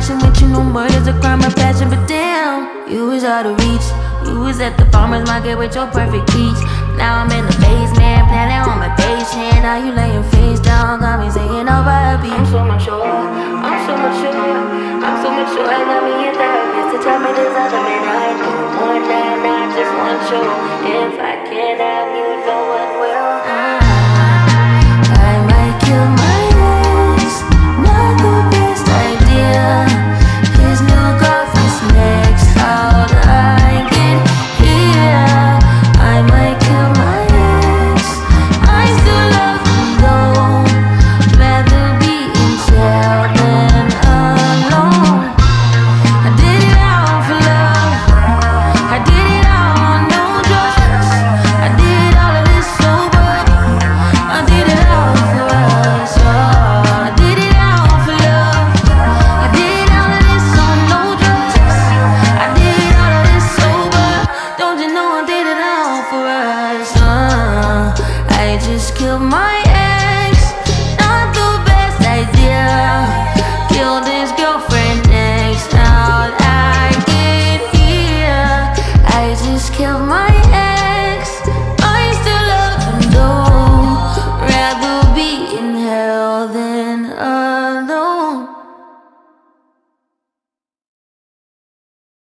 messing with you, no murder's a crime of passion. But damn, you was out of reach. You was at the farmer's market with your perfect peach. Now I'm in the basement, planning on my patient. Now you laying face down, got me singing over a beat. I'm so mature, I'm so mature, I'm so mature. I got me a therapist to tell me there's other men I know. One night, not just one show. If I can't have you, no one will. I might kill my ex, not the best idea. His new girlfriend's next, how'd I get here? I might kill my ex, I still love him though. Rather be in jail than alone. I did it all for love, I did it all on no drugs. I did all of this sober, I did it all for us. I did it all for love, I did all of this on no drugs. I did all of this sober, don't you know I did it all for us. I just killed my